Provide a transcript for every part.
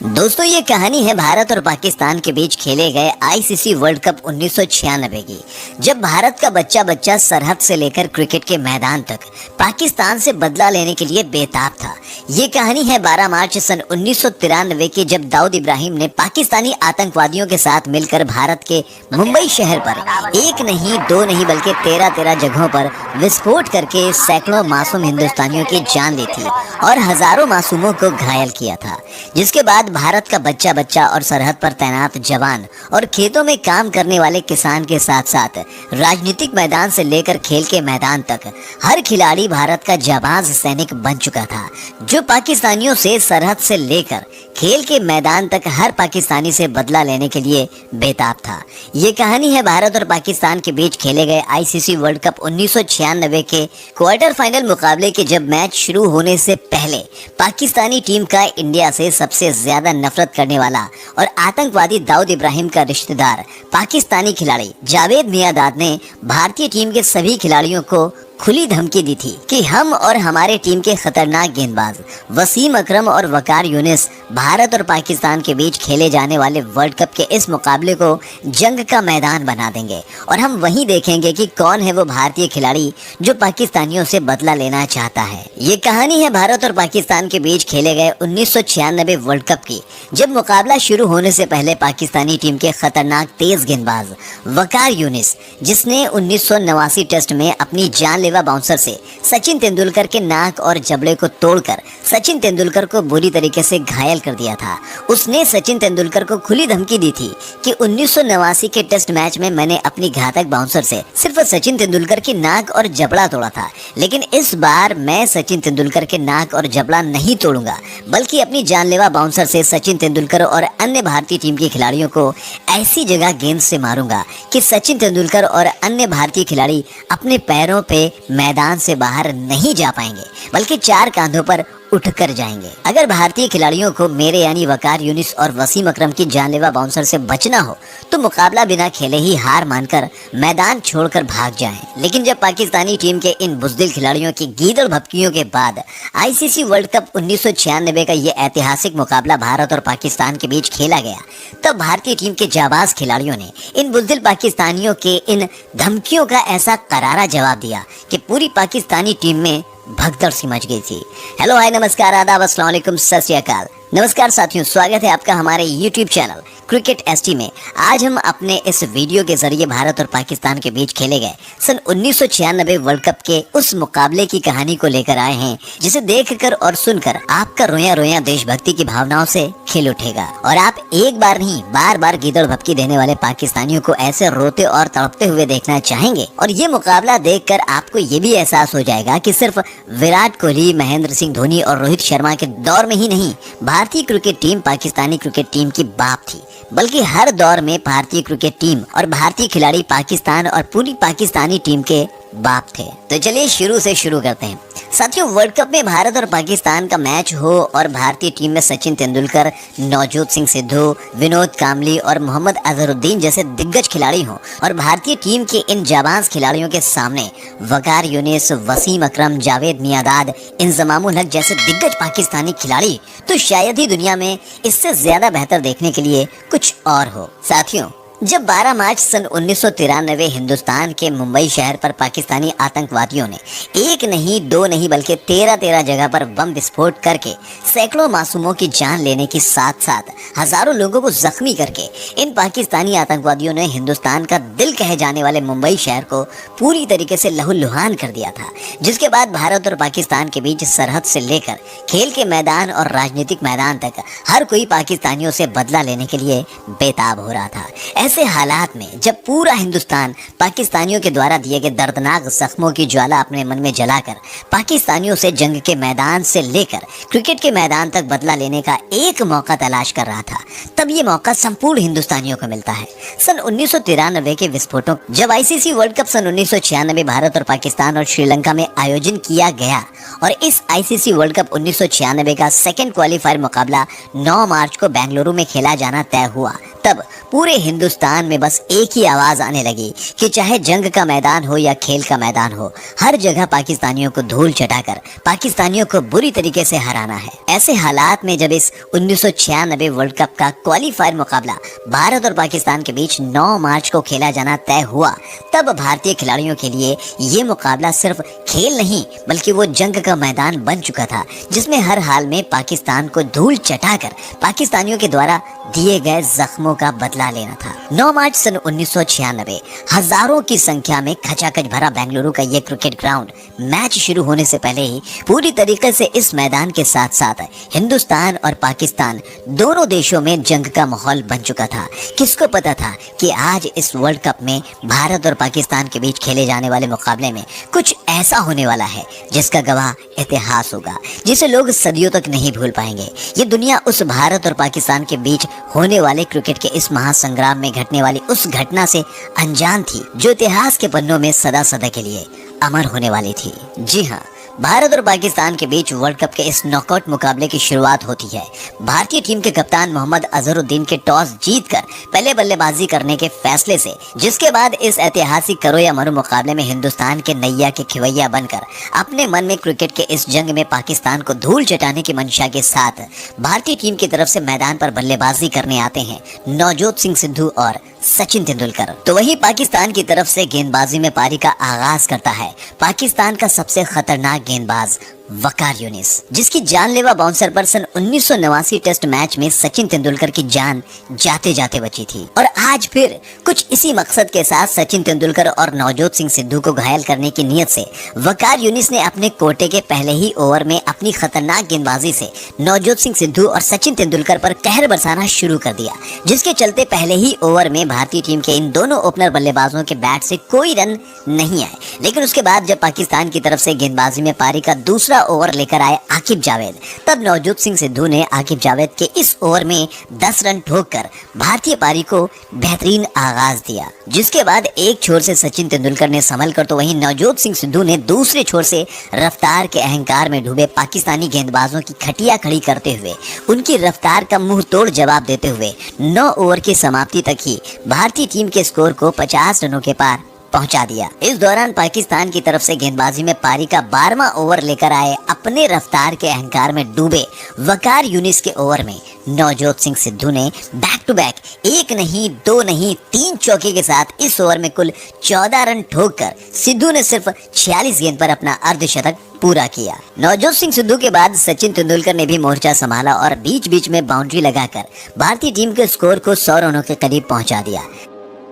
दोस्तों ये कहानी है भारत और पाकिस्तान के बीच खेले गए आईसीसी वर्ल्ड कप 1996 की, जब भारत का बच्चा बच्चा सरहद से लेकर क्रिकेट के मैदान तक पाकिस्तान से बदला लेने के लिए बेताब था। ये कहानी है 12 मार्च सन 1993 की, जब दाऊद इब्राहिम ने पाकिस्तानी आतंकवादियों के साथ मिलकर भारत के मुंबई शहर पर एक नहीं दो नहीं बल्कि 13 जगहों पर विस्फोट करके सैकड़ों मासूम हिंदुस्तानियों की जान ली थी और हजारों मासूमों को घायल किया था। जिसके बाद भारत का बच्चा बच्चा और सरहद पर तैनात जवान और खेतों में काम करने वाले किसान के साथ साथ राजनीतिक मैदान से लेकर खेल के मैदान तक हर खिलाड़ी भारत का जाबाज सैनिक बन चुका था, जो पाकिस्तानियों से सरहद से लेकर खेल के मैदान तक हर पाकिस्तानी से बदला लेने के लिए बेताब था। ये कहानी है भारत और पाकिस्तान के बीच खेले गए आईसीसी वर्ल्ड कप 1996 के क्वार्टर फाइनल मुकाबले के, जब मैच शुरू होने से पहले पाकिस्तानी टीम का इंडिया से सबसे ज्यादा नफरत करने वाला और आतंकवादी दाऊद इब्राहिम का रिश्तेदार पाकिस्तानी खिलाड़ी जावेद मियांदाद ने भारतीय टीम के सभी खिलाड़ियों को खुली धमकी दी थी कि हम और हमारे टीम के खतरनाक गेंदबाज वसीम अकरम और वकार यूनिस भारत और पाकिस्तान के बीच खेले जाने वाले वर्ल्ड कप के इस मुकाबले को जंग का मैदान बना देंगे और हम वहीं देखेंगे कि कौन है वो भारतीय खिलाड़ी जो पाकिस्तानियों से बदला लेना चाहता है। ये कहानी है भारत और पाकिस्तान के बीच खेले गए 1996 वर्ल्ड कप की, जब मुकाबला शुरू होने से पहले पाकिस्तानी टीम के खतरनाक तेज गेंदबाज वकार यूनिस, जिसने 1989 टेस्ट में अपनी जानलेवा बाउंसर से सचिन तेंदुलकर के नाक और जबड़े को तोड़कर सचिन तेंदुलकर को बुरी तरीके से घायल कर दिया था, उसने सचिन तेंदुलकर को खुली धमकी दी थी कि 1989 के टेस्ट मैच में मैंने अपनी घातक बाउंसर से सिर्फ सचिन तेंदुलकर की नाक और जबड़ा तोड़ा था, लेकिन इस बार मैं सचिन तेंदुलकर के नाक और जबड़ा नहीं तोड़ूंगा, बल्कि अपनी जानलेवा बाउंसर से सचिन तेंदुलकर और अन्य भारतीय टीम के खिलाड़ियों को ऐसी जगह गेंद से मारूंगा कि सचिन तेंदुलकर और अन्य भारतीय खिलाड़ी अपने पैरों पे मैदान से बाहर नहीं जा पाएंगे, बल्कि 4 कांधों पर उठकर जाएंगे। अगर भारतीय खिलाड़ियों को मेरे यानी वकार यूनिस और वसीम अकरम की जानलेवा बाउंसर से बचना हो तो मुकाबला बिना खेले ही हार मानकर मैदान छोड़कर भाग जाएं। लेकिन जब पाकिस्तानी टीम के इन बुज़दिल खिलाड़ियों की गीदड़ भपकियों के बाद आईसीसी वर्ल्ड कप 1996 का ये ऐतिहासिक मुकाबला भारत और पाकिस्तान के बीच खेला गया, तब भारतीय टीम के जाबाज खिलाड़ियों ने इन बुज़दिल पाकिस्तानियों के इन धमकियों का ऐसा करारा जवाब दिया कि पूरी पाकिस्तानी टीम में भगदड़ सी मच गई थी। हेलो हाय नमस्कार आदाब अस्सलाम वालेकुम सत श्री अकाल। नमस्कार साथियों, स्वागत है आपका हमारे YouTube चैनल क्रिकेट एसटी में। आज हम अपने इस वीडियो के जरिए भारत और पाकिस्तान के बीच खेले गए सन 1996 वर्ल्ड कप के उस मुकाबले की कहानी को लेकर आए हैं, जिसे देखकर और सुनकर आपका रोया रोया देशभक्ति की भावनाओं से खिल उठेगा और आप एक बार नहीं बार बार गीदड़ भपकी देने वाले पाकिस्तानियों को ऐसे रोते और तड़पते हुए देखना चाहेंगे। और ये मुकाबला देखकर आपको ये भी एहसास हो जाएगा कि सिर्फ विराट कोहली, महेंद्र सिंह धोनी और रोहित शर्मा के दौर में ही नहीं भारतीय cricket team Pakistani cricket team की बाप थी, बल्कि हर दौर में भारतीय क्रिकेट टीम और भारतीय खिलाड़ी पाकिस्तान और पूरी पाकिस्तानी टीम के बाप थे। तो चलिए शुरू से शुरू करते हैं। साथियों, वर्ल्ड कप में भारत और पाकिस्तान का मैच हो और भारतीय टीम में सचिन तेंदुलकर, नवजोत सिंह सिद्धू, विनोद कांबली और मोहम्मद अजहरुद्दीन जैसे दिग्गज खिलाड़ी हों और भारतीय टीम के इन जाबाज खिलाड़ियों के सामने वकार यूनिस, वसीम अकरम, जावेद मियांदाद, इंजमाम उल हक जैसे दिग्गज पाकिस्तानी खिलाड़ी, तो शायद ही दुनिया में इससे ज्यादा बेहतर देखने के लिए कुछ और हो। साथियों, जब 12 मार्च सन 1993 हिंदुस्तान के मुंबई शहर पर पाकिस्तानी आतंकवादियों ने एक नहीं दो नहीं बल्कि 13 जगह पर बम विस्फोट करके सैकड़ों मासूमों की जान लेने के साथ साथ हजारों लोगों को जख्मी करके इन पाकिस्तानी आतंकवादियों ने हिंदुस्तान का दिल कहे जाने वाले मुंबई शहर को पूरी तरीके से लहूलुहान कर दिया था, जिसके बाद भारत और पाकिस्तान के बीच सरहद से लेकर खेल के मैदान और राजनीतिक मैदान तक हर कोई पाकिस्तानियों से बदला लेने के लिए बेताब हो रहा था। ऐसे हालात में जब पूरा हिंदुस्तान पाकिस्तानियों के द्वारा दिए गए दर्दनाक जख्मों की ज्वाला अपने मन में जलाकर पाकिस्तानियों से जंग के मैदान से लेकर क्रिकेट के मैदान तक बदला लेने का एक मौका तलाश कर रहा था, तब ये मौका संपूर्ण हिंदुस्तानियों को मिलता है। सन 1993 के विस्फोटों, जब आईसीसी वर्ल्ड कप सन 1996 भारत और पाकिस्तान और श्रीलंका में आयोजन किया गया और इस आईसीसी वर्ल्ड कप 1996 का सेकंड क्वालिफायर मुकाबला 9 मार्च को बेंगलुरु में खेला जाना तय हुआ, तब पूरे हिंदुस्तान में बस एक ही आवाज आने लगी कि चाहे जंग का मैदान हो या खेल का मैदान हो, हर जगह पाकिस्तानियों को धूल चटाकर पाकिस्तानियों को बुरी तरीके से हराना है। ऐसे हालात में जब इस 1996 वर्ल्ड कप का क्वालिफायर मुकाबला भारत और पाकिस्तान के बीच 9 मार्च को खेला जाना तय हुआ, तब भारतीय खिलाड़ियों के लिए ये मुकाबला सिर्फ खेल नहीं बल्कि वो जंग का मैदान बन चुका था, जिसमें हर हाल में पाकिस्तान को धूल चटाकर पाकिस्तानियों के द्वारा दिए गए जख्मों का बदला लेना था। 9 मार्च सन 1996 हजारों की संख्या में खचाखच भरा बेंगलुरु का ये क्रिकेट ग्राउंड मैच शुरू होने से पहले ही पूरी तरीके से इस मैदान के साथ साथ हिंदुस्तान और पाकिस्तान दोनों देशों में जंग का माहौल बन चुका था। किसको पता था कि आज इस वर्ल्ड कप में भारत और पाकिस्तान के बीच खेले जाने वाले मुकाबले में कुछ ऐसा होने वाला है जिसका गवाह इतिहास होगा, जिसे लोग सदियों तक नहीं भूल पाएंगे। ये दुनिया उस भारत और पाकिस्तान के बीच होने वाले क्रिकेट के इस महासंग्राम में घटने वाली उस घटना से अनजान थी, जो इतिहास के पन्नों में सदा सदा के लिए अमर होने वाली थी। जी हाँ, भारत और पाकिस्तान के बीच वर्ल्ड कप के इस नॉकआउट मुकाबले की शुरुआत होती है भारतीय टीम के कप्तान मोहम्मद अजहरुद्दीन के टॉस जीतकर पहले बल्लेबाजी करने के फैसले से, जिसके बाद इस ऐतिहासिक करो या मरो मुकाबले में हिंदुस्तान के नैया के खिवैया बनकर अपने मन में क्रिकेट के इस जंग में पाकिस्तान को धूल चटाने की मंशा के साथ भारतीय टीम की तरफ से मैदान पर बल्लेबाजी करने आते हैं नवजोत सिंह सिद्धू और सचिन तेंदुलकर। तो वही पाकिस्तान की तरफ से गेंदबाजी में पारी का आगाज करता है पाकिस्तान का सबसे खतरनाक गेंदबाज वकार यूनिस, जिसकी जानलेवा बाउंसर पर सन 1989 टेस्ट मैच में सचिन तेंदुलकर की जान जाते जाते बची थी। और आज फिर कुछ इसी मकसद के साथ सचिन तेंदुलकर और नवजोत सिंह सिद्धू को घायल करने की नीयत से वकार यूनिस ने अपने कोटे के पहले ही ओवर में अपनी खतरनाक गेंदबाजी से नवजोत सिंह सिद्धू और सचिन तेंदुलकर पर कहर बरसाना शुरू कर दिया, जिसके चलते पहले ही ओवर में भारतीय टीम के इन दोनों ओपनर बल्लेबाजों के बैट से कोई रन नहीं आए। लेकिन उसके बाद जब पाकिस्तान की तरफ से गेंदबाजी में पारी का दूसरा ओवर लेकर आए आकिब जावेद, तब नवजोत सिंह सिद्धू ने आकिब जावेद के इस ओवर में 10 रन ठोककर भारतीय पारी को बेहतरीन आगाज दिया, जिसके बाद एक छोर से सचिन तेंदुलकर ने संभल कर तो वहीं नवजोत सिंह सिद्धू ने दूसरे छोर से रफ्तार के अहंकार में डूबे पाकिस्तानी गेंदबाजों की खटिया खड़ी करते हुए उनकी रफ्तार का मुंह तोड़ जवाब देते हुए 9 ओवर की समाप्ति तक ही भारतीय टीम के स्कोर को 50 रनों के पार पहुंचा दिया। इस दौरान पाकिस्तान की तरफ से गेंदबाजी में पारी का 12वां ओवर लेकर आए अपने रफ्तार के अहंकार में डूबे वकार यूनिस के ओवर में नवजोत सिंह सिद्धू ने बैक टू बैक 1 नहीं 2 नहीं 3 चौके के साथ इस ओवर में कुल 14 रन ठोककर सिद्धू ने सिर्फ 46 गेंद पर अपना अर्धशतक पूरा किया। नवजोत सिंह सिद्धू के बाद सचिन तेंदुलकर ने भी मोर्चा संभाला और बीच बीच में बाउंड्री लगाकर भारतीय टीम के स्कोर को 100 रनों के करीब पहुंचा दिया।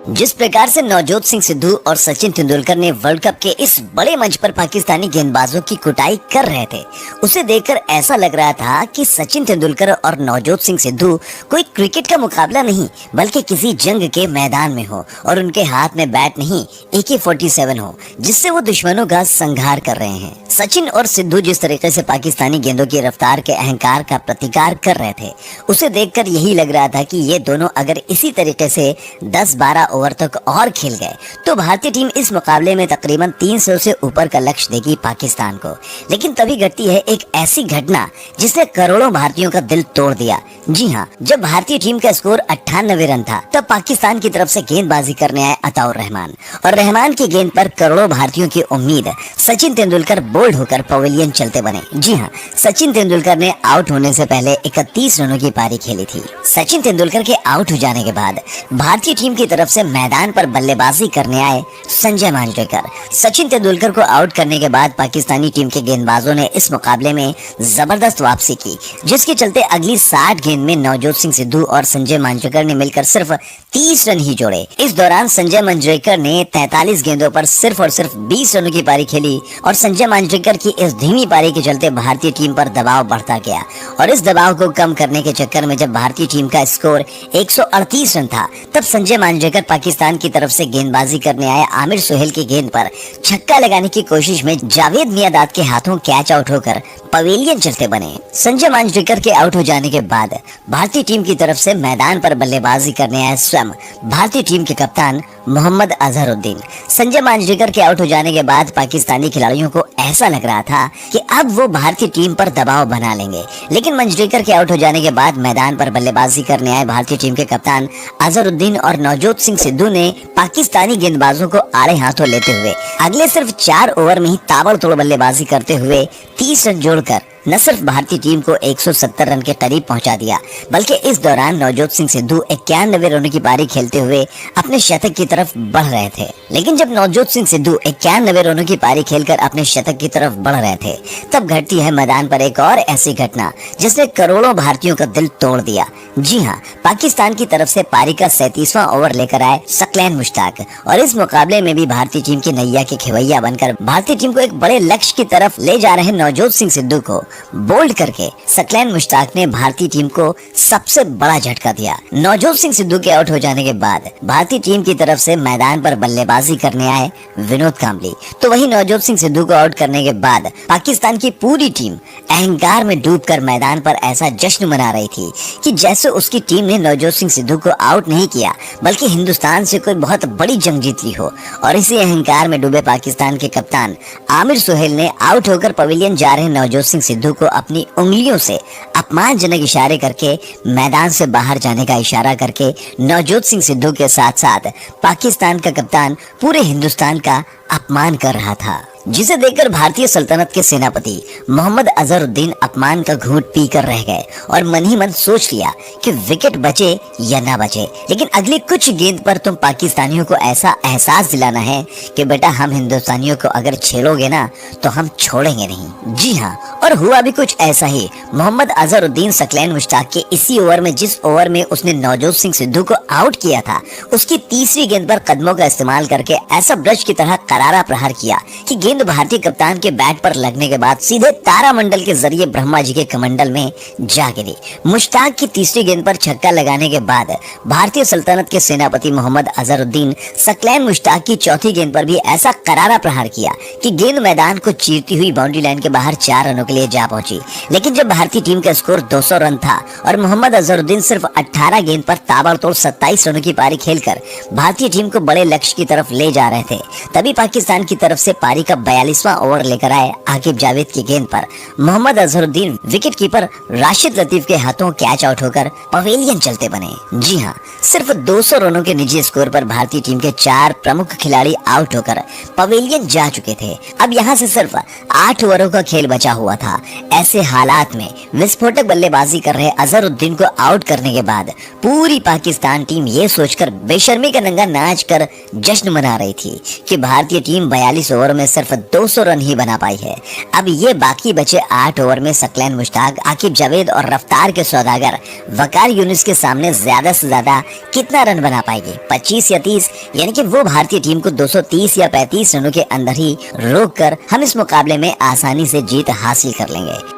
जिस प्रकार से नवजोत सिंह सिद्धू और सचिन तेंदुलकर ने वर्ल्ड कप के इस बड़े मंच पर पाकिस्तानी गेंदबाजों की कुटाई कर रहे थे, उसे देखकर ऐसा लग रहा था कि सचिन तेंदुलकर और नवजोत सिंह सिद्धू कोई क्रिकेट का मुकाबला नहीं बल्कि किसी जंग के मैदान में हो और उनके हाथ में बैट नहीं AK-47 हो, जिससे वो दुश्मनों का संहार कर रहे हैं। सचिन और सिद्धू जिस तरीके से पाकिस्तानी गेंदों की रफ्तार के अहंकार का प्रतिकार कर रहे थे, उसे देखकर यही लग रहा था कि ये दोनों अगर इसी तरीके से 10-12 ओवर तक और खेल गए तो भारतीय टीम इस मुकाबले में तकरीबन 300 से ऊपर का लक्ष्य देगी पाकिस्तान को। लेकिन तभी घटती है एक ऐसी घटना जिसने करोड़ों भारतीयों का दिल तोड़ दिया। जी हाँ, जब भारतीय टीम का स्कोर 98 रन था तब पाकिस्तान की तरफ से गेंदबाजी करने आए अताउर रहमान, और रहमान की गेंद पर करोड़ों भारतीयों की उम्मीद सचिन तेंदुलकर बोल्ड होकर पवेलियन चलते बने। जी हाँ, सचिन तेंदुलकर ने आउट होने से पहले 31 रनों की पारी खेली थी। सचिन तेंदुलकर के आउट हो जाने के बाद भारतीय टीम की तरफ से मैदान पर बल्लेबाजी करने आए संजय मांजरेकर। सचिन तेंदुलकर को आउट करने के बाद पाकिस्तानी टीम के गेंदबाजों ने इस मुकाबले में जबरदस्त वापसी की, जिसके चलते अगली 60 गेंद में नवजोत सिंह सिद्धू और संजय मांजरेकर ने मिलकर सिर्फ 30 रन ही जोड़े। इस दौरान संजय मांजरेकर ने 43 गेंदों पर सिर्फ और सिर्फ 20 रनों की पारी खेली और संजय मांजरेकर की इस धीमी पारी के चलते भारतीय टीम पर दबाव बढ़ता गया। और इस दबाव को कम करने के चक्कर में जब भारतीय टीम का स्कोर 138 रन था, तब संजय मांजरेकर पाकिस्तान की तरफ से गेंदबाजी करने आए आमिर सुहेल की गेंद पर छक्का लगाने की कोशिश में जावेद मियांदाद के हाथों कैच आउट होकर पवेलियन चलते बने। संजय मांजरेकर के आउट हो जाने के बाद भारतीय टीम की तरफ से मैदान पर बल्लेबाजी करने आए स्वयं भारतीय टीम के कप्तान मोहम्मद अजहरुद्दीन। संजय मांजरेकर के आउट हो जाने के बाद पाकिस्तानी खिलाड़ियों को ऐसा लग रहा था कि अब वो भारतीय टीम पर दबाव बना लेंगे, लेकिन मंजरेकर के आउट हो जाने के बाद मैदान पर बल्लेबाजी करने आए भारतीय टीम के कप्तान अजहरुद्दीन और नवजोत सिंह सिद्धू ने पाकिस्तानी गेंदबाजों को आड़े हाथों लेते हुए अगले सिर्फ 4 ओवर में ही ताबड़तोड़ बल्लेबाजी करते हुए 30 रन जोड़कर न सिर्फ भारतीय टीम को 170 रन के करीब पहुंचा दिया, बल्कि इस दौरान नवजोत सिंह सिद्धू 91 रनों की पारी खेलते हुए अपने शतक की तरफ बढ़ रहे थे। लेकिन जब नवजोत सिंह सिद्धू 91 रनों की पारी खेलकर अपने शतक की तरफ बढ़ रहे थे, तब घटती है मैदान पर एक और ऐसी घटना जिसने करोड़ों भारतीयों का दिल तोड़ दिया। जी हाँ, पाकिस्तान की तरफ से पारी का 37वां ओवर लेकर आए सकलैन मुश्ताक, और इस मुकाबले में भी भारतीय टीम की नैया के खिवैया बनकर भारतीय टीम को एक बड़े लक्ष्य की तरफ ले जा रहे नवजोत सिंह सिद्धू को बोल्ड करके सकलैन मुश्ताक ने भारतीय टीम को सबसे बड़ा झटका दिया। नवजोत सिंह सिद्धू के आउट हो जाने के बाद भारतीय टीम की तरफ से मैदान पर बल्लेबाजी करने आए विनोद कांबली, तो वही नवजोत सिंह सिद्धू को आउट करने के बाद पाकिस्तान की पूरी टीम अहंकार में डूबकर मैदान पर ऐसा जश्न मना रही थी कि जैसे उसकी टीम ने नवजोत सिंह सिद्धू को आउट नहीं किया, बल्कि हिंदुस्तान से कोई बहुत बड़ी जंग जीत ली हो। और इसी अहंकार में डूबे पाकिस्तान के कप्तान आमिर सुहेल ने आउट होकर पवेलियन जा रहे नवजोत सिंह सिद्धू को अपनी उंगलियों से अपमानजनक इशारे करके मैदान से बाहर जाने का इशारा करके नवजोत सिंह सिद्धू के साथ साथ पाकिस्तान का कप्तान पूरे हिंदुस्तान का अपमान कर रहा था, जिसे देखकर भारतीय सल्तनत के सेनापति मोहम्मद अजहरुद्दीन अपमान का घूंट पीकर रह गए और मन ही मन सोच लिया कि विकेट बचे या ना बचे, लेकिन अगली कुछ गेंद पर तुम पाकिस्तानियों को ऐसा एहसास दिलाना है कि बेटा हम हिंदुस्तानियों को अगर छेड़ोगे ना तो हम छोड़ेंगे नहीं। जी हाँ, और हुआ भी कुछ ऐसा ही। मोहम्मद अजहरुद्दीन सकलैन मुश्ताक के इसी ओवर में, जिस ओवर में उसने नवजोत सिंह सिद्धू को आउट किया था, उसकी तीसरी गेंद पर कदमों का इस्तेमाल करके ऐसा ब्रश की तरह करारा प्रहार किया कि गेंद भारतीय कप्तान के बैट पर लगने के बाद सीधे तारामंडल के जरिए ब्रह्मा जी के कमंडल में जा गिरी। मुश्ताक की तीसरी गेंद पर छक्का लगाने के बाद भारतीय सल्तनत के सेनापति मोहम्मद अजहरुद्दीन सकलैन मुश्ताक की चौथी गेंद पर भी ऐसा करारा प्रहार किया कि गेंद मैदान को चीरती हुई बाउंड्री लाइन के बाहर 4 रनों के लिए जा पहुंची। लेकिन जब भारतीय टीम का स्कोर 200 रन था और मोहम्मद अजहरुद्दीन सिर्फ 18 गेंद पर ताबड़तोड़ 27 रनों की पारी खेलकर भारतीय टीम को बड़े लक्ष्य की तरफ ले जा रहे थे, तभी पाकिस्तान की तरफ से पारी का 42वां ओवर लेकर आए आकिब जावेद की गेंद पर मोहम्मद अजहरुद्दीन विकेट कीपर राशिद लतीफ के हाथों कैच आउट होकर पवेलियन चलते बने। जी हाँ, सिर्फ 200 रनों के निजी स्कोर पर भारतीय टीम के 4 प्रमुख खिलाड़ी आउट होकर पवेलियन जा चुके थे। अब यहाँ से सिर्फ 8 ओवरों का खेल बचा हुआ था। ऐसे हालात में विस्फोटक बल्लेबाजी कर रहे अजहरुद्दीन को आउट करने के बाद पूरी पाकिस्तान टीम ये सोचकर बेशर्मी का नंगा नाच कर जश्न मना रही थी कि भारतीय टीम 42 ओवर में सिर्फ 200 रन ही बना पाई है। अब ये बाकी बचे 8 ओवर में सकलैन मुश्ताक, आकिब जावेद और रफ्तार के सौदागर वकार यूनिस के सामने ज्यादा से ज्यादा कितना रन बना पाएंगे, 25 या 30, यानी कि वो भारतीय टीम को 230 या 35 रनों के अंदर ही रोककर हम इस मुकाबले में आसानी से जीत हासिल कर लेंगे।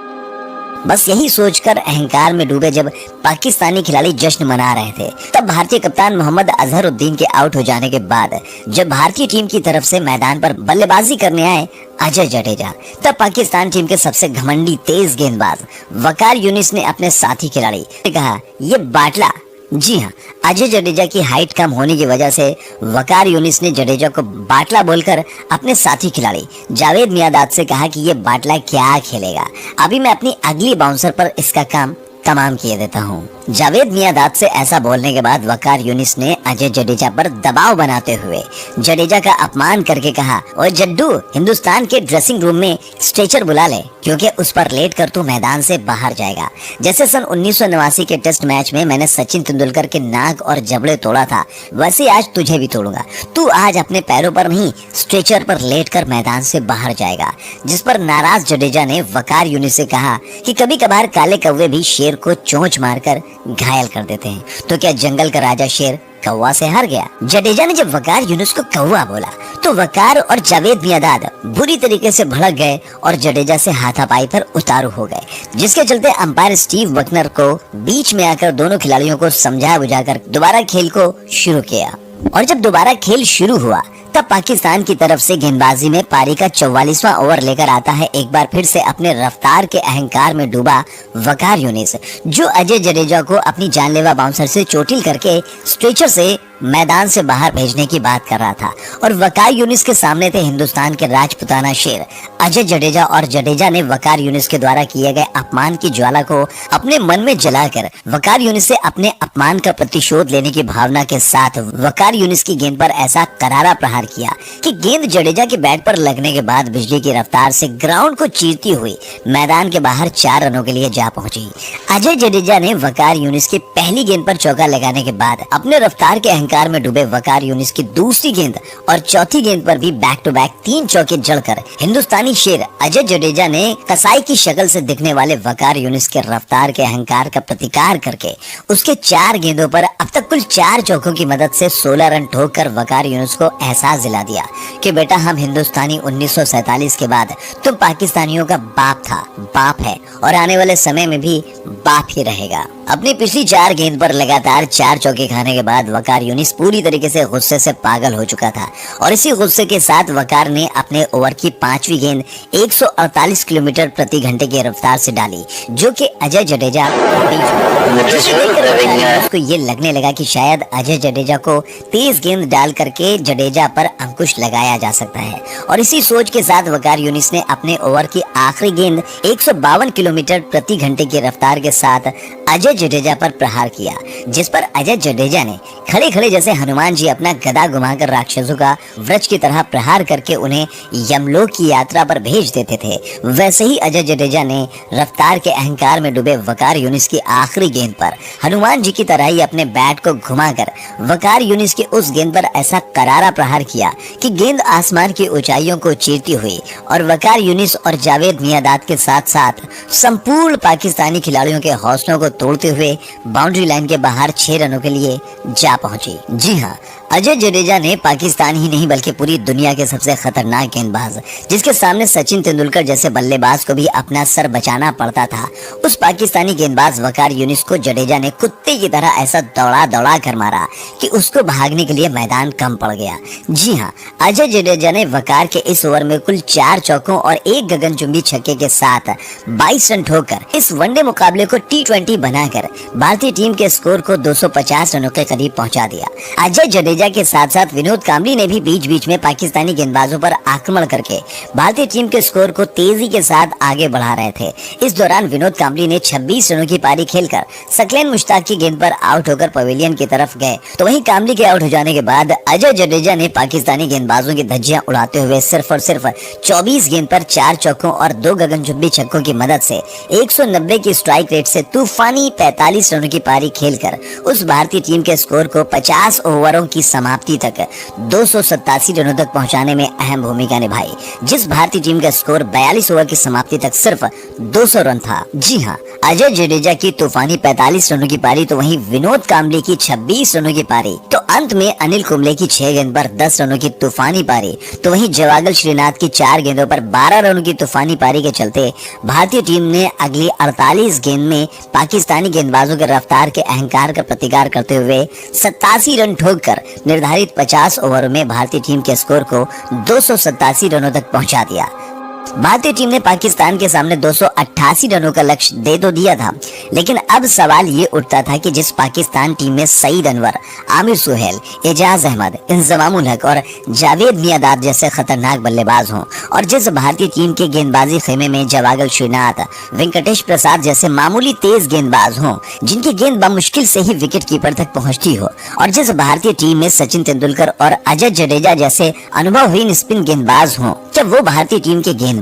बस यही सोचकर अहंकार में डूबे जब पाकिस्तानी खिलाड़ी जश्न मना रहे थे, तब भारतीय कप्तान मोहम्मद अजहरुद्दीन के आउट हो जाने के बाद जब भारतीय टीम की तरफ से मैदान पर बल्लेबाजी करने आए अजय जडेजा, तब पाकिस्तान टीम के सबसे घमंडी तेज गेंदबाज वकार यूनिस ने अपने साथी खिलाड़ी ने कहा, ये बाटला। जी हाँ, अजय जडेजा की हाइट कम होने की वजह से वकार यूनिस ने जडेजा को बाटला बोलकर अपने साथी खिलाड़ी जावेद मियांदाद से कहा कि ये बाटला क्या खेलेगा, अभी मैं अपनी अगली बाउंसर पर इसका काम तमाम किए देता हूँ। जावेद मियांदाद से ऐसा बोलने के बाद वकार यूनिस ने अजय जडेजा पर दबाव बनाते हुए जडेजा का अपमान करके कहा, ओए जड्डू, हिंदुस्तान के ड्रेसिंग रूम में स्ट्रेचर बुला ले, क्योंकि उस पर लेट कर तू मैदान से बाहर जाएगा। जैसे सन 1989 के टेस्ट मैच में मैंने सचिन तेंदुलकर के नाक और जबड़े तोड़ा था, वैसे आज तुझे भी तोड़ूंगा। तू आज अपने पैरों पर नहीं, स्ट्रेचर पर लेट कर मैदान से बाहर जाएगा। जिस पर नाराज जडेजा ने वकार यूनिस से कहा कि कभी कभार काले कौवे भी शेर को चोंच मारकर घायल कर देते हैं, तो क्या जंगल का राजा शेर कौवा से हार गया? जडेजा ने जब वकार यूनिस को कौवा बोला तो वकार और जावेद मियांदाद बुरी तरीके से भड़क गए और जडेजा से हाथापाई पर उतारू हो गए, जिसके चलते अंपायर स्टीव बकनर को बीच में आकर दोनों खिलाड़ियों को समझा बुझाकर दोबारा खेल को शुरू किया। और जब दोबारा खेल शुरू हुआ तब पाकिस्तान की तरफ से गेंदबाजी में पारी का 44वां ओवर लेकर आता है एक बार फिर से अपने रफ्तार के अहंकार में डूबा वकार यूनिस, जो अजय जडेजा को अपनी जानलेवा बाउंसर से चोटिल करके स्ट्रेचर से मैदान से बाहर भेजने की बात कर रहा था और वकार यूनिस के सामने थे हिंदुस्तान के राजपुताना शेर अजय जडेजा। और जडेजा ने वकार यूनिस के द्वारा किए गए अपमान की ज्वाला को अपने मन में जलाकर वकार यूनिस से अपने अपमान का प्रतिशोध लेने की भावना के साथ वकार यूनिस की गेंद पर ऐसा करारा प्रहार किया कि गेंद जडेजा के बैट पर लगने के बाद बिजली की रफ्तार से ग्राउंड को चीरती हुई मैदान के बाहर 4 रनों के लिए जा पहुंची। अजय जडेजा ने वकार यूनिस की पहली गेंद पर चौका लगाने के बाद अपने रफ्तार के अहंकार में डूबे वकार यूनिस की दूसरी गेंद और चौथी गेंद पर भी बैक टू बैक 3 चौके जड़कर हिंदुस्तानी शेर अजय जडेजा ने कसाई की शक्ल से दिखने वाले वकार यूनिस के रफ्तार के अहंकार का प्रतिकार करके उसके 4 गेंदों पर अब तक कुल 4 चौकों की मदद से 16 रन ठोककर वकार यूनिस को एहसास दिला दिया कि बेटा हम हिंदुस्तानी 1947 के बाद तुम पाकिस्तानियों का बाप है और आने वाले समय में भी बाप ही रहेगा। अपनी पिछली 4 गेंद पर लगातार 4 चौके खाने के बाद वकार यूनिस पूरी तरीके से गुस्से से पागल हो चुका था और इसी गुस्से के साथ वकार ने अपने ओवर की 5वीं गेंद 148 किलोमीटर प्रति घंटे की रफ्तार से डाली, जो कि अजय जडेजा को ये लगने लगा कि शायद अजय जडेजा को तेज गेंद डाल करके जडेजा पर अंकुश लगाया जा सकता है। और इसी सोच के साथ वकार यूनिस ने अपने ओवर की आखिरी गेंद 152 किलोमीटर प्रति घंटे की रफ्तार के साथ अजय जडेजा पर प्रहार किया, जिस पर अजय जडेजा ने खड़े खड़े जैसे हनुमान जी अपना गदा घुमाकर राक्षसों का वृक्ष की तरह प्रहार करके उन्हें यमलोक की यात्रा पर भेज देते थे, वैसे ही अजय जडेजा ने रफ्तार के अहंकार में डूबे वकार यूनिस की आखिरी गेंद पर हनुमान जी की तरह ही अपने बैट को घुमाकर वकार यूनिस की उस गेंद पर ऐसा करारा प्रहार किया कि गेंद आसमान की ऊंचाइयों को चीरती हुई और वकार यूनिस और जावेद मियांदाद के साथ साथ संपूर्ण पाकिस्तानी खिलाड़ियों के हौसलों को तोड़ते हुए बाउंड्री लाइन के बाहर 6 रनों के लिए जा पहुंची। जी हाँ, अजय जडेजा ने पाकिस्तान ही नहीं बल्कि पूरी दुनिया के सबसे खतरनाक गेंदबाज, जिसके सामने सचिन तेंदुलकर जैसे बल्लेबाज को भी अपना सर बचाना पड़ता था, उस पाकिस्तानी गेंदबाज वकार यूनिस को जडेजा ने कुत्ते की तरह ऐसा दौड़ा कर मारा कि उसको भागने के लिए मैदान कम पड़ गया। जी हाँ, अजय जडेजा ने वकार के इस ओवर में कुल 4 चौकों और 1 गगनचुंबी छक्के के साथ 22 रन ठोककर इस वनडे मुकाबले को T20 बनाकर भारतीय टीम के स्कोर को 250 रनों के करीब पहुंचा दिया। अजय जडेजा के साथ साथ विनोद कांबली ने भी बीच बीच में पाकिस्तानी गेंदबाजों पर आक्रमण करके भारतीय टीम के स्कोर को तेजी के साथ आगे बढ़ा रहे थे। इस दौरान विनोद कांबली ने 26 रनों की पारी खेलकर सकलेन मुश्ताक की गेंद पर आउट होकर पवेलियन की तरफ गए, तो वहीं कांबली के आउट हो जाने के बाद अजय जडेजा ने पाकिस्तानी गेंदबाजों की धज्जियां उड़ाते हुए सिर्फ और सिर्फ 24 गेंद पर 4 चौकों और 2 गगनचुंबी छक्कों की मदद से 190 की स्ट्राइक रेट से तूफानी 45 रनों की पारी खेलकर उस भारतीय टीम के स्कोर को 50 ओवरों की समाप्ति तक 287 रनों तक पहुंचाने में अहम भूमिका निभाई, जिस भारतीय टीम का स्कोर 42 ओवर की समाप्ति तक सिर्फ 200 रन था। जी हाँ, अजय जडेजा की तूफानी 45 रनों की पारी, तो वहीं विनोद कांबली की 26 रनों की पारी, तो अंत में अनिल कुंबले की 6 गेंद पर 10 रनों की तूफानी पारी, तो वहीं जवागल श्रीनाथ की 4 गेंदों पर 12 रनों की तूफानी पारी के चलते भारतीय टीम ने अगली 48 गेंद में पाकिस्तानी गेंदबाजों के रफ्तार के अहंकार का प्रतिकार करते हुए 87 रन ठोककर निर्धारित 50 ओवरों में भारतीय टीम के स्कोर को 287 रनों तक पहुंचा दिया। भारतीय टीम ने पाकिस्तान के सामने 288 रनों का लक्ष्य दे तो दिया था, लेकिन अब सवाल ये उठता था कि जिस पाकिस्तान टीम में सईद अनवर, आमिर सुहेल, एजाज अहमद, इंजमाम उल हक और जावेद मियांदाद जैसे खतरनाक बल्लेबाज हों, और जिस भारतीय टीम के गेंदबाजी खेमे में जवागल श्रीनाथ, वेंकटेश प्रसाद जैसे मामूली तेज गेंदबाज हों जिनकी गेंद बमुश्किल से ही विकेट कीपर तक पहुंचती हो, और जिस भारतीय टीम में सचिन तेंदुलकर और अजय जडेजा जैसे अनुभवहीन स्पिन गेंदबाज हों, जब वो भारतीय टीम के गेंदबाज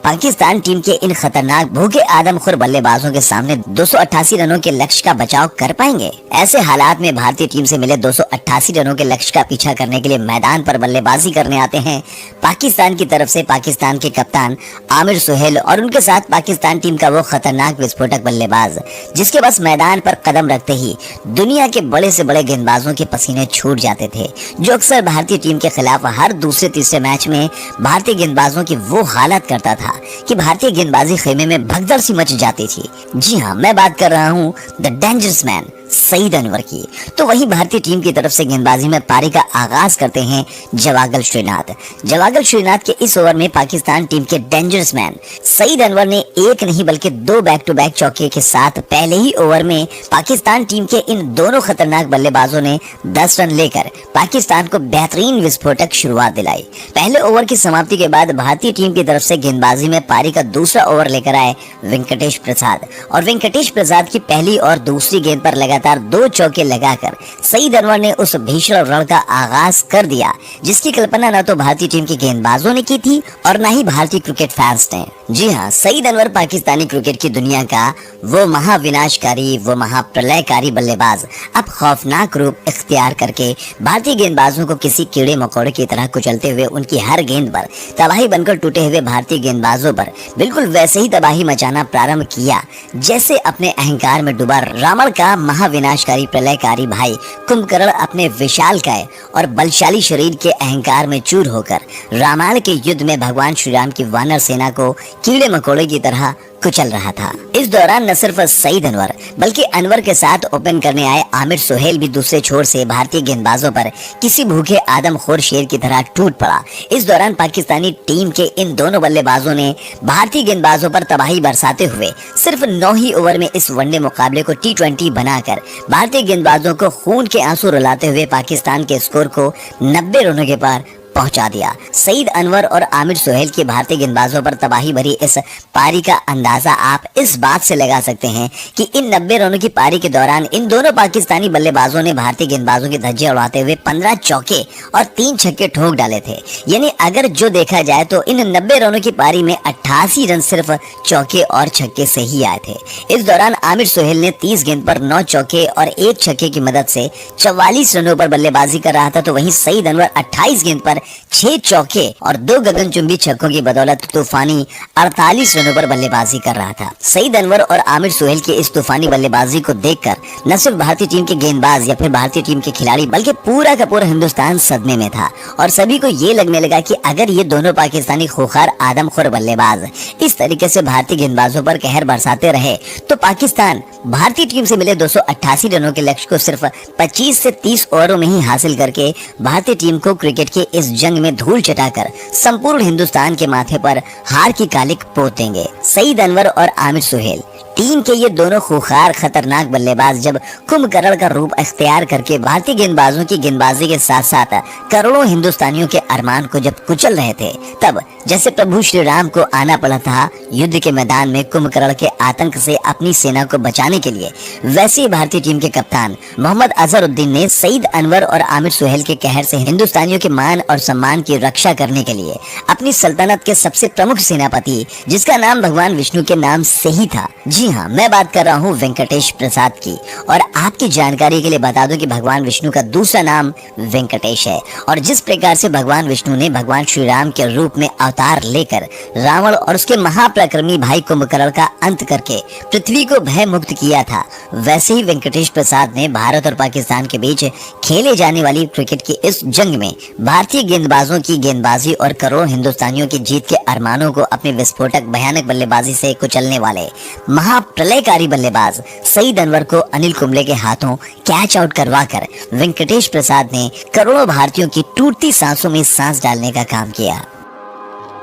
पाकिस्तान टीम के इन खतरनाक भूखे आदमखोर बल्लेबाजों के सामने 288 रनों के लक्ष्य का बचाव कर पाएंगे। ऐसे हालात में भारतीय टीम से मिले 288 रनों के लक्ष्य का पीछा करने के लिए मैदान पर बल्लेबाजी करने आते हैं पाकिस्तान की तरफ से पाकिस्तान के कप्तान आमिर सुहेल और उनके साथ पाकिस्तान टीम का वो खतरनाक विस्फोटक बल्लेबाज जिसके बस मैदान पर कदम रखते ही दुनिया के बड़े से बड़े गेंदबाजों के पसीने छूट जाते थे, जो अक्सर भारतीय टीम के खिलाफ हर दूसरे तीसरे मैच में भारतीय गेंदबाजों की वो हालत करता था कि भारतीय गेंदबाजी खेमे में भगदड़ सी मच जाती थी। जी हाँ, मैं बात कर रहा हूँ the dangerous man Saeed Anwar की। तो वहीं भारतीय टीम की तरफ से गेंदबाजी में पारी का आगाज करते हैं जवागल श्रीनाथ। जवागल श्रीनाथ के इस ओवर में पाकिस्तान टीम के डेंजरस मैन सईद अनवर ने एक नहीं बल्कि दो बैक टू बैक चौके के साथ पहले ही ओवर में पाकिस्तान टीम के इन दोनों खतरनाक बल्लेबाजों ने 10 रन लेकर पाकिस्तान को बेहतरीन विस्फोटक शुरुआत दिलाई। पहले ओवर की समाप्ति के बाद भारतीय टीम की तरफ से गेंदबाजी में पारी का दूसरा ओवर लेकर आए वेंकटेश प्रसाद, और वेंकटेश प्रसाद की पहली और दूसरी गेंद पर लगातार 2 चौके लगाकर सईद अनवर ने उस भीषण रण का आगाज कर दिया, जिसकी कल्पना न तो भारतीय टीम के गेंदबाजों ने की थी और न ही भारतीय क्रिकेट फैंस ने। जी हाँ, सईद अनवर पाकिस्तानी क्रिकेट की दुनिया का वो महाविनाशकारी, वो महाप्रलयकारी बल्लेबाज अब खौफनाक रूप इख्तियार करके भारतीय गेंदबाजों को किसी कीड़े मकोड़े की तरह कुचलते हुए उनकी हर गेंद पर तबाही बनकर टूटे हुए भारतीय गेंदबाजों पर बिल्कुल वैसे ही तबाही मचाना प्रारंभ किया जैसे अपने अहंकार में डूबा रावण का महाविनाशकारी प्रलयकारी भाई कुंभकर्ण अपने विशालकाय और बलशाली शरीर के अहंकार में चूर होकर रामायण के युद्ध में भगवान श्री राम की वानर सेना को कीड़े मकोड़े की तरह कुचल रहा था। इस दौरान न सिर्फ सईद अनवर बल्कि अनवर के साथ ओपन करने आए आमिर सुहेल भी दूसरे छोर से भारतीय गेंदबाजों पर किसी भूखे आदमखोर शेर की तरह टूट पड़ा। इस दौरान पाकिस्तानी टीम के इन दोनों बल्लेबाजों ने भारतीय गेंदबाजों पर तबाही बरसाते हुए सिर्फ 9 ही ओवर में इस वनडे मुकाबले को T20 बनाकर भारतीय गेंदबाजों को खून के आंसू रुलाते हुए पाकिस्तान के स्कोर को 90 रनों के पार पहुंचा दिया। सईद अनवर और आमिर सुहेल की भारतीय गेंदबाजों पर तबाही भरी इस पारी का अंदाजा आप इस बात से लगा सकते हैं कि इन 90 रनों की पारी के दौरान इन दोनों पाकिस्तानी बल्लेबाजों ने भारतीय गेंदबाजों के धज्जे उड़ाते हुए 15 चौके और 3 छक्के ठोक डाले थे। यानी अगर जो देखा जाए तो इन 90 रनों की पारी में 88 रन सिर्फ चौके और छक्के से ही आए थे। इस दौरान आमिर सुहेल ने 30 गेंद पर 9 चौके और 1 छक्के की मदद से 44 रनों पर बल्लेबाजी कर रहा था, तो वहीं सईद अनवर 28 गेंद पर 6 चौके और 2 गगनचुंबी छक्कों की बदौलत तूफानी 48 रनों पर बल्लेबाजी कर रहा था। सईद अनवर और आमिर सुहेल की इस तूफानी बल्लेबाजी को देखकर न सिर्फ भारतीय टीम के गेंदबाज या फिर भारतीय टीम के खिलाड़ी बल्कि पूरा का पूरा हिंदुस्तान सदमे में था और सभी को ये लगने लगा कि अगर ये दोनों पाकिस्तानी खूंखार आदमखोर बल्लेबाज इस तरीके से भारतीय गेंदबाजों पर कहर बरसाते रहे तो पाकिस्तान भारतीय टीम से मिले 288 रनों के लक्ष्य को सिर्फ 25 से 30 ओवरों में ही हासिल करके भारतीय टीम को क्रिकेट के इस जंग में धूल चटाकर संपूर्ण हिंदुस्तान के माथे पर हार की कालिक पोत देंगे। सईद अनवर और आमिर सुहेल टीम के ये दोनों खूंखार खतरनाक बल्लेबाज जब कुंभकर्ण का रूप अख्तियार करके भारतीय गेंदबाजों की गेंदबाजी के साथ साथ करोड़ों हिंदुस्तानियों के अरमान को जब कुचल रहे थे, तब जैसे प्रभु श्री राम को आना पड़ा था युद्ध के मैदान में कुंभकर्ण के आतंक से अपनी सेना को बचाने के लिए, वैसे ही भारतीय टीम के कप्तान मोहम्मद अजहरुद्दीन ने सईद अनवर और आमिर सुहेल के कहर से हिंदुस्तानियों के मान और सम्मान की रक्षा करने के लिए अपनी सल्तनत के सबसे प्रमुख सेनापति, जिसका नाम भगवान विष्णु के नाम से ही था, जी हाँ, मैं बात कर रहा हूँ वेंकटेश प्रसाद की। और आपकी जानकारी के लिए बता दूं कि भगवान विष्णु का दूसरा नाम वेंकटेश है। और जिस प्रकार से भगवान विष्णु ने भगवान श्री राम के रूप में अवतार लेकर रावण और उसके महापराक्रमी भाई कुंभकर्ण का अंत करके पृथ्वी को भय मुक्त किया था, वैसे ही वेंकटेश प्रसाद ने भारत और पाकिस्तान के बीच खेले जाने वाली क्रिकेट की इस जंग में भारतीय गेंदबाजों की गेंदबाजी और करोड़ों हिंदुस्तानियों की जीत के अरमानों को अपनी विस्फोटक भयानक बल्लेबाजी से कुचलने वाले प्रलयकारी बल्लेबाज सईद अनवर को अनिल कुंबले के हाथों कैच आउट करवाकर वेंकटेश प्रसाद ने करोड़ों भारतीयों की टूटती सांसों में सांस डालने का काम किया।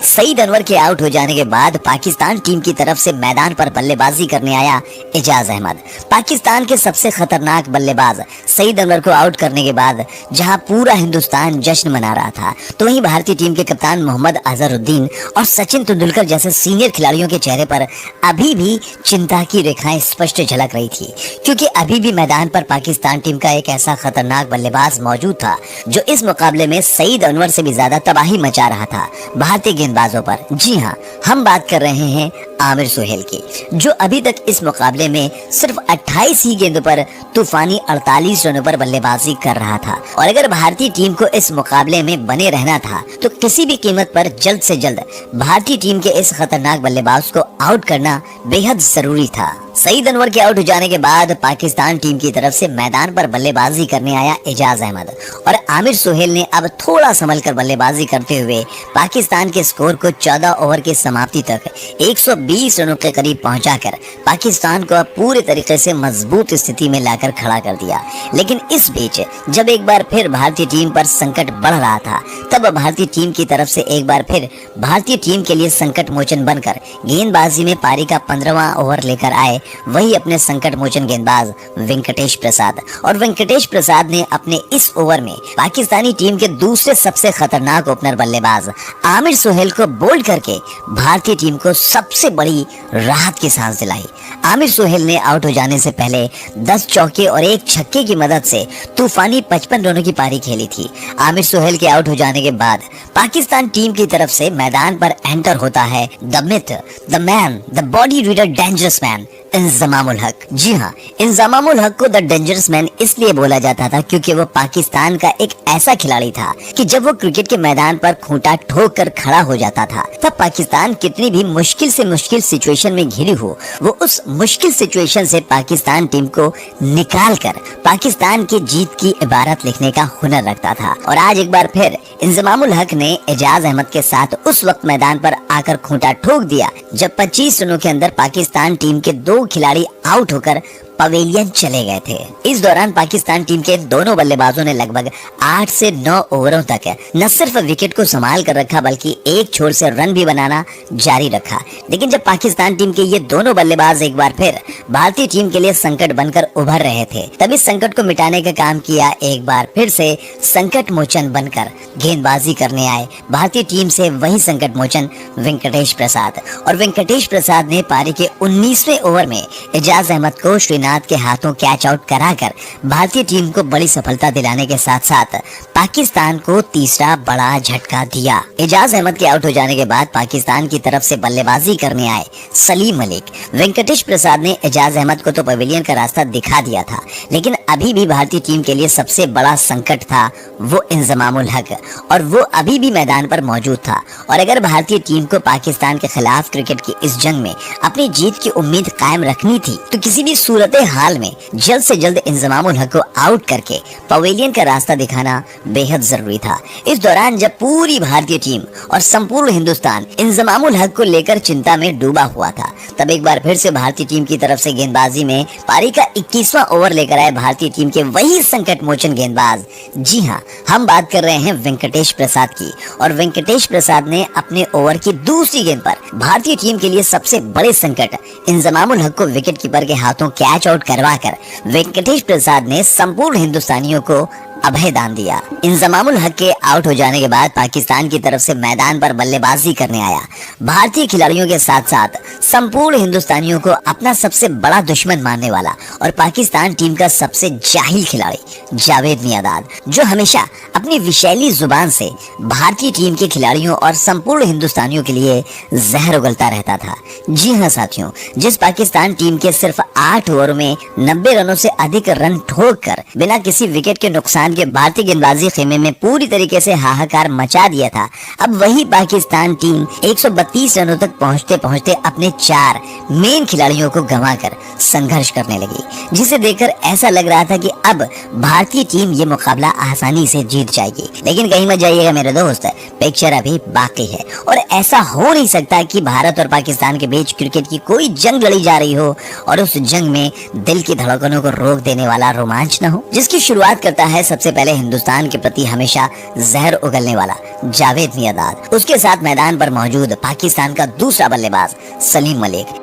सईद अनवर के आउट हो जाने के बाद पाकिस्तान टीम की तरफ से मैदान पर बल्लेबाजी करने आया एजाज अहमद। पाकिस्तान के सबसे खतरनाक बल्लेबाज सईद अनवर को आउट करने के बाद जहां पूरा हिंदुस्तान जश्न मना रहा था, तो वहीं भारतीय टीम के कप्तान मोहम्मद अजहरुद्दीन और सचिन तेंदुलकर जैसे सीनियर खिलाड़ियों के चेहरे पर अभी भी चिंता की रेखाएं स्पष्ट झलक रही थी, क्योंकि अभी भी मैदान पर पाकिस्तान टीम का एक ऐसा खतरनाक बल्लेबाज मौजूद था जो इस मुकाबले में सईद अनवर से भी ज्यादा तबाही मचा रहा था भारतीय गेंदबाजों पर। जी हाँ, हम बात कर रहे हैं आमिर सुहेल की, जो अभी तक इस मुकाबले में सिर्फ 28 ही गेंदों पर तूफानी 48 रनों पर बल्लेबाजी कर रहा था। और अगर भारतीय टीम को इस मुकाबले में बने रहना था तो किसी भी कीमत पर जल्द से जल्द भारतीय टीम के इस खतरनाक बल्लेबाज को आउट करना बेहद जरूरी था। सईद अनवर के आउट हो जाने के बाद पाकिस्तान टीम की तरफ से मैदान पर बल्लेबाजी करने आया एजाज अहमद और आमिर सुहेल ने अब थोड़ा संभल कर बल्लेबाजी करते हुए पाकिस्तान के स्कोर को 14 ओवर की समाप्ति तक 120 120 रनों के करीब पहुंचाकर पाकिस्तान को अब पूरे तरीके से मजबूत स्थिति में लाकर खड़ा कर दिया। लेकिन इस बीच जब एक बार फिर भारतीय टीम पर संकट बढ़ रहा था, तब भारतीय टीम की तरफ से एक बार फिर भारतीय टीम के लिए संकट मोचन बनकर गेंदबाजी में पारी का 15वां ओवर लेकर आए वही अपने संकट मोचन गेंदबाज वेंकटेश प्रसाद। और वेंकटेश प्रसाद ने अपने इस ओवर में पाकिस्तानी टीम के दूसरे सबसे खतरनाक ओपनर बल्लेबाज आमिर सुहेल को बोल्ड करके भारतीय टीम को सबसे बड़ी राहत की सांस दिलाई। आमिर सुहेल ने आउट हो जाने से पहले 10 चौके और 1 छक्के की मदद से तूफानी 55 रनों की पारी खेली थी। आमिर सुहेल के आउट हो जाने के बाद पाकिस्तान टीम की तरफ से मैदान पर एंटर होता है the myth, the man, the body reader, dangerous man, Inzamam-ul हक। जी हाँ, इंजमामुल हक को द डेंजरस मैन इसलिए बोला जाता था क्योंकि वो पाकिस्तान का एक ऐसा खिलाड़ी था कि जब वो क्रिकेट के मैदान पर खूंटा ठोक कर खड़ा हो जाता था, तब पाकिस्तान कितनी भी मुश्किल से मुश्किल सिचुएशन में घिरी हो, वो उस मुश्किल सिचुएशन से पाकिस्तान टीम को निकाल कर पाकिस्तान की जीत की इबारत लिखने का हुनर रखता था। और आज एक बार फिर इंजमामुल हक ने एजाज अहमद के साथ उस वक्त मैदान पर आकर खूंटा ठोक दिया जब 25 रनों के अंदर पाकिस्तान टीम के 2 खिलाड़ी आउट होकर पवेलियन चले गए थे। इस दौरान पाकिस्तान टीम के दोनों बल्लेबाजों ने लगभग 8 से 9 ओवरों तक न सिर्फ विकेट को संभाल कर रखा बल्कि एक छोर से रन भी बनाना जारी रखा। लेकिन जब पाकिस्तान टीम के ये दोनों बल्लेबाज एक बार फिर भारतीय टीम के लिए संकट बनकर उभर रहे थे, तब इस संकट को मिटाने का काम किया एक बार फिर से संकट मोचन बनकर गेंदबाजी करने आए भारतीय टीम से वही संकट मोचन वेंकटेश प्रसाद। और वेंकटेश प्रसाद ने पारी के 19वें ओवर में एजाज अहमद को श्रीनाथ के हाथों कैच आउट कराकर भारतीय टीम को बड़ी सफलता दिलाने के साथ साथ पाकिस्तान को तीसरा बड़ा झटका दिया। एजाज अहमद के आउट हो जाने के बाद पाकिस्तान की तरफ से बल्लेबाजी करने आए सलीम मलिक। वेंकटेश प्रसाद ने एजाज अहमद को तो पवेलियन का रास्ता दिखा दिया था, लेकिन अभी भी भारतीय टीम के लिए सबसे बड़ा संकट था वो इंजमामुल हक, और वो अभी भी मैदान पर मौजूद था। और अगर भारतीय टीम को पाकिस्तान के खिलाफ क्रिकेट की इस जंग में अपनी जीत की उम्मीद कायम रखनी थी, तो किसी भी सूरत हाल में जल्द से जल्द इंजमामुल हक को आउट करके पवेलियन का रास्ता दिखाना बेहद जरूरी था। इस दौरान जब पूरी भारतीय टीम और संपूर्ण हिंदुस्तान इंजमामुल हक को लेकर चिंता में डूबा हुआ था, तब एक बार फिर से भारतीय टीम की तरफ से गेंदबाजी में पारी का 21वां ओवर लेकर आए भारतीय टीम के वही संकट मोचन गेंदबाज। जी हाँ, हम बात कर रहे हैं वेंकटेश प्रसाद की। और वेंकटेश प्रसाद ने अपने ओवर की दूसरी गेंद पर भारतीय टीम के लिए सबसे बड़े संकट इंजमामुल हक को विकेट कीपर के हाथों कैच आउट करवाकर वेंकटेश प्रसाद ने संपूर्ण हिंदुस्तानियों को अभय दान दिया। इंजमामुल हक के आउट हो जाने के बाद पाकिस्तान की तरफ से मैदान पर बल्लेबाजी करने आया भारतीय खिलाड़ियों के साथ साथ संपूर्ण हिंदुस्तानियों को अपना सबसे बड़ा दुश्मन मानने वाला और पाकिस्तान टीम का सबसे जाहिल खिलाड़ी जावेद मियांदाद, जो हमेशा अपनी विशैली जुबान से भारतीय टीम के खिलाड़ियों और संपूर्ण हिंदुस्तानियों के लिए जहर उगलता रहता था। जी हाँ साथियों, जिस पाकिस्तान टीम के सिर्फ 8 ओवर में 90 रनों से अधिक रन ठोक कर बिना किसी विकेट के नुकसान के भारतीय गेंदबाजी खेमे में पूरी तरीके से हाहाकार मचा दिया था, अब वही पाकिस्तान टीम 132 रनों तक पहुंचते पहुंचते अपने 4 मेन खिलाड़ियों को गंवाकर संघर्ष करने लगी, जिसे देखकर ऐसा लग रहा था कि अब भारतीय टीम ये मुकाबला आसानी से जीत जाएगी। लेकिन कहीं मत जाइएगा मेरे दोस्त, पिक्चर अभी बाकी है। और ऐसा हो नहीं सकता कि भारत और पाकिस्तान के बीच क्रिकेट की कोई जंग लड़ी जा रही हो और उस जंग में दिल की धड़कनों को रोक देने वाला रोमांच न हो, जिसकी शुरुआत करता है सबसे पहले हिंदुस्तान के प्रति हमेशा जहर उगलने वाला जावेद मियांदाद, उसके साथ मैदान पर मौजूद पाकिस्तान का दूसरा बल्लेबाज सलीम मलिक।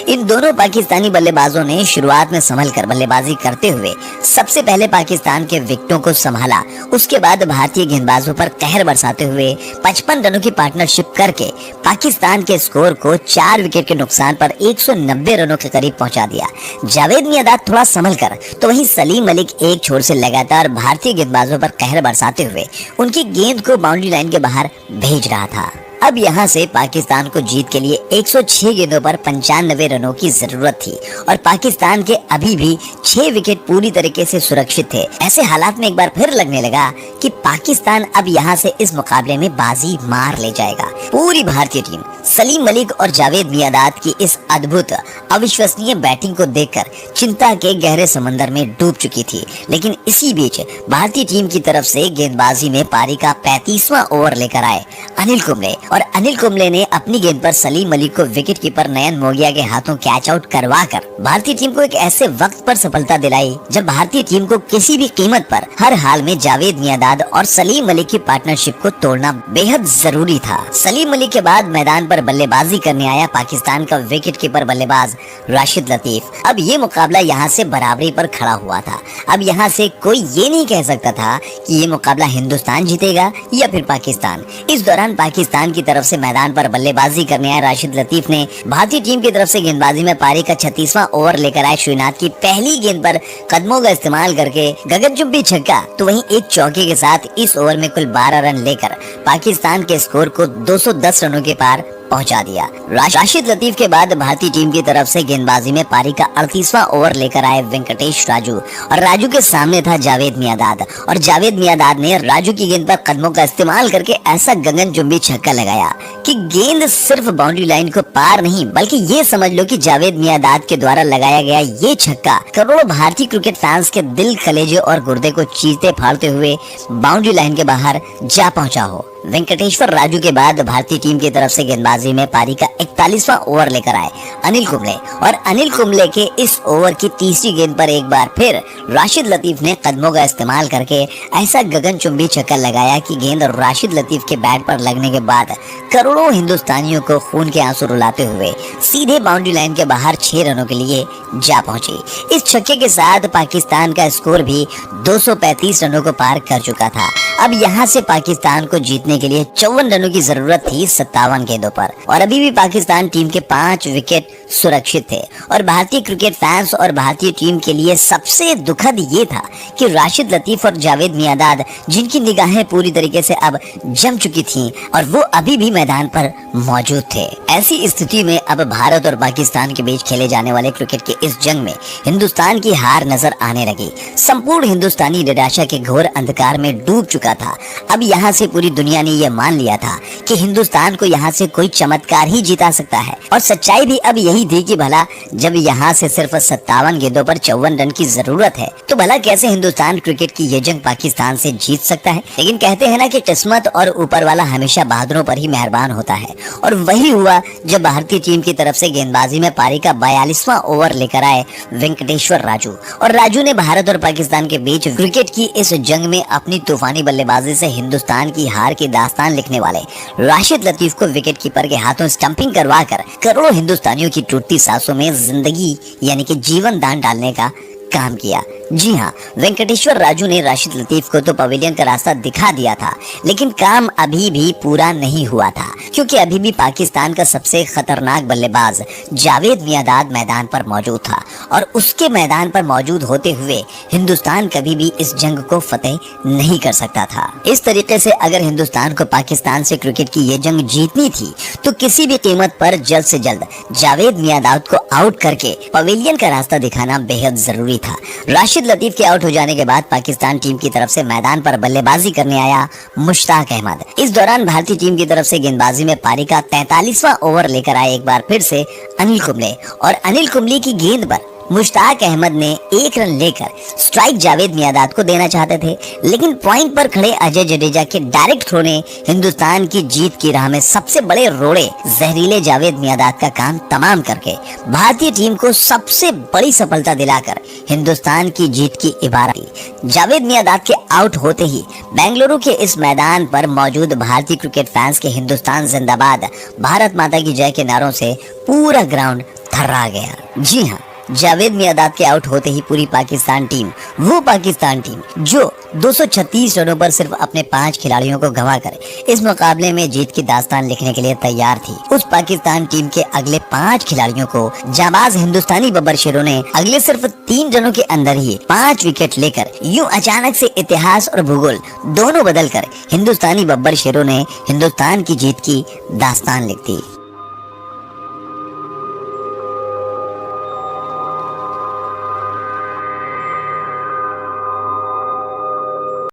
इन दोनों पाकिस्तानी बल्लेबाजों ने शुरुआत में संभल कर बल्लेबाजी करते हुए सबसे पहले पाकिस्तान के विकेटों को संभाला, उसके बाद भारतीय गेंदबाजों पर कहर बरसाते हुए 55 रनों की पार्टनरशिप करके पाकिस्तान के स्कोर को 4 विकेट के नुकसान पर 190 रनों के करीब पहुंचा दिया। जावेद मियांदाद थोड़ा संभल कर तो वहीं सलीम मलिक एक छोर से लगातार भारतीय गेंदबाजों पर कहर बरसाते हुए उनकी गेंद को बाउंड्री लाइन के बाहर भेज रहा था। अब यहाँ से पाकिस्तान को जीत के लिए 106 गेंदों पर 95 रनों की जरूरत थी और पाकिस्तान के अभी भी 6 विकेट पूरी तरीके से सुरक्षित थे। ऐसे हालात में एक बार फिर लगने लगा कि पाकिस्तान अब यहाँ से इस मुकाबले में बाजी मार ले जाएगा। पूरी भारतीय टीम सलीम मलिक और जावेद मियांदाद की इस अद्भुत अविश्वसनीय बैटिंग को देखकर चिंता के गहरे समंदर में डूब चुकी थी। लेकिन इसी बीच भारतीय टीम की तरफ से गेंदबाजी में पारी का 35वां ओवर लेकर आए अनिल कुंबले, और अनिल कुंबले ने अपनी गेंद पर सलीम मलिक को विकेटकीपर नयन मोगिया के हाथों कैच आउट करवाकर भारतीय टीम को एक ऐसे वक्त पर सफलता दिलाई जब भारतीय टीम को किसी भी कीमत पर हर हाल में जावेद मियांदाद और सलीम मलिक की पार्टनरशिप को तोड़ना बेहद जरूरी था। सलीम मलिक के बाद मैदान पर बल्लेबाजी करने आया पाकिस्तान का विकेटकीपर बल्लेबाज राशिद लतीफ। अब ये मुकाबला यहाँ से बराबरी पर खड़ा हुआ था। अब यहाँ से कोई ये नहीं कह सकता था कि ये मुकाबला हिंदुस्तान जीतेगा या फिर पाकिस्तान। इस दौरान पाकिस्तान की तरफ से मैदान पर बल्लेबाजी करने आए राशिद लतीफ ने भारतीय टीम की तरफ से गेंदबाजी में पारी का 36वां ओवर लेकर आए श्रीनाथ की पहली गेंद पर कदमों का इस्तेमाल करके गगनचुंबी छक्का, तो वहीं एक चौके के साथ इस ओवर में कुल 12 रन लेकर पाकिस्तान के स्कोर को 210 रनों के पार पहुंचा दिया। राशिद लतीफ के बाद भारतीय टीम की तरफ से गेंदबाजी में पारी का 38वां ओवर लेकर आए वेंकटेश राजू, और राजू के सामने था जावेद मियांदाद, और जावेद मियांदाद ने राजू की गेंद पर कदमों का इस्तेमाल करके ऐसा गगनचुंबी छक्का लगाया कि गेंद सिर्फ बाउंड्री लाइन को पार नहीं बल्कि ये समझ लो कि जावेद मियांदाद के द्वारा लगाया गया ये छक्का करोड़ों भारतीय क्रिकेट फैंस के दिल, कलेजे और गुर्दे को चीरते फाड़ते हुए बाउंड्री लाइन के बाहर जा पहुंचा हो। वेंकटेश्वर राजू के बाद भारतीय टीम की तरफ से गेंदबाजी में पारी का 41वां ओवर लेकर आए अनिल कुंबले, और अनिल कुंबले के इस ओवर की तीसरी गेंद पर एक बार फिर राशिद लतीफ ने कदमों का इस्तेमाल करके ऐसा गगनचुंबी छक्का लगाया कि गेंद राशिद लतीफ के बैट पर लगने के बाद करोड़ों हिंदुस्तानियों को खून के आंसू रुलाते हुए सीधे बाउंड्री लाइन के बाहर 6 रनों के लिए जा पहुंची। इस छक्के के साथ पाकिस्तान का स्कोर भी 235 रनों को पार कर चुका था। अब यहाँ से पाकिस्तान को जीतने के लिए 54 रनों की जरूरत थी 57 गेंदों पर, और अभी भी पाकिस्तान टीम के 5 विकेट सुरक्षित थे। और भारतीय क्रिकेट फैंस और भारतीय टीम के लिए सबसे दुखद ये था कि राशिद लतीफ और जावेद मियांदाद, जिनकी निगाहें पूरी तरीके से अब जम चुकी थीं, और वो अभी भी मैदान पर मौजूद थे। ऐसी स्थिति में अब भारत और पाकिस्तान के बीच खेले जाने वाले क्रिकेट के इस जंग में हिंदुस्तान की हार नजर आने लगी। संपूर्ण हिंदुस्तानी निराशा के घोर अंधकार में डूब चुका था। अब यहाँ से पूरी दुनिया ने यह मान लिया था कि हिंदुस्तान को यहाँ से कोई चमत्कार ही जिता सकता है, और सच्चाई भी अब यही थी कि भला जब यहाँ से सिर्फ 57 गेंदों पर 54 रन की जरूरत है तो भला कैसे हिंदुस्तान क्रिकेट की ये जंग पाकिस्तान से जीत सकता है। लेकिन कहते हैं ना कि किस्मत और ऊपर वाला हमेशा बहादुरों पर ही मेहरबान होता है, और वही हुआ जब भारतीय टीम की तरफ से गेंदबाजी में पारी का 42वां ओवर लेकर आए वेंकटेश्वर राजू, और राजू ने भारत और पाकिस्तान के बीच क्रिकेट की इस जंग में अपनी तूफानी बल्लेबाजी से हिंदुस्तान की हार की दास्तान लिखने वाले राशिद लतीफ को विकेटकीपर के हाथों स्टंपिंग करवाकर करोड़ों हिंदुस्तानियों की टूटती सांसों में जिंदगी यानी कि जीवन दान डालने का काम किया। जी हाँ, वेंकटेश्वर राजू ने राशिद लतीफ को तो पवेलियन का रास्ता दिखा दिया था, लेकिन काम अभी भी पूरा नहीं हुआ था, क्योंकि अभी भी पाकिस्तान का सबसे खतरनाक बल्लेबाज जावेद मियांदाद मैदान पर मौजूद था, और उसके मैदान पर मौजूद होते हुए हिंदुस्तान कभी भी इस जंग को फतेह नहीं कर सकता था। इस तरीके से अगर हिंदुस्तान को पाकिस्तान से क्रिकेट की ये जंग जीतनी थी तो किसी भी कीमत पर जल्द से जल्द जावेद मियांदाद को आउट करके पवेलियन का रास्ता दिखाना बेहद जरूरी था। राशिद लतीफ के आउट हो जाने के बाद पाकिस्तान टीम की तरफ से मैदान पर बल्लेबाजी करने आया मुश्ताक अहमद। इस दौरान भारतीय टीम की तरफ से गेंदबाजी में पारी का 43वां ओवर लेकर आए एक बार फिर से अनिल कुंबले, और अनिल कुंबले की गेंद पर मुश्ताक अहमद ने 1 रन लेकर स्ट्राइक जावेद मियांदाद को देना चाहते थे, लेकिन पॉइंट पर खड़े अजय जडेजा के डायरेक्ट थ्रो ने हिंदुस्तान की जीत की राह में सबसे बड़े रोड़े जहरीले जावेद मियांदाद का काम तमाम करके भारतीय टीम को सबसे बड़ी सफलता दिलाकर हिंदुस्तान की जीत की इबारत। जावेद मियांदाद के आउट होते ही बेंगलुरु के इस मैदान पर मौजूद भारतीय क्रिकेट फैंस के हिंदुस्तान जिंदाबाद, भारत माता की जय के नारों से पूरा ग्राउंड थर्रा गया। जी हाँ, जावेद मियांदाद के आउट होते ही पूरी पाकिस्तान टीम, वो पाकिस्तान टीम जो 236 रनों पर सिर्फ अपने 5 खिलाड़ियों को गंवाकर इस मुकाबले में जीत की दास्तान लिखने के लिए तैयार थी, उस पाकिस्तान टीम के अगले 5 खिलाड़ियों को जाबाज हिंदुस्तानी बब्बर शेरों ने अगले सिर्फ 3 रनों के अंदर ही 5 विकेट लेकर यूं अचानक से इतिहास और भूगोल दोनों बदलकर हिंदुस्तानी बब्बर शेरों ने हिंदुस्तान की जीत की दास्तान लिख दी।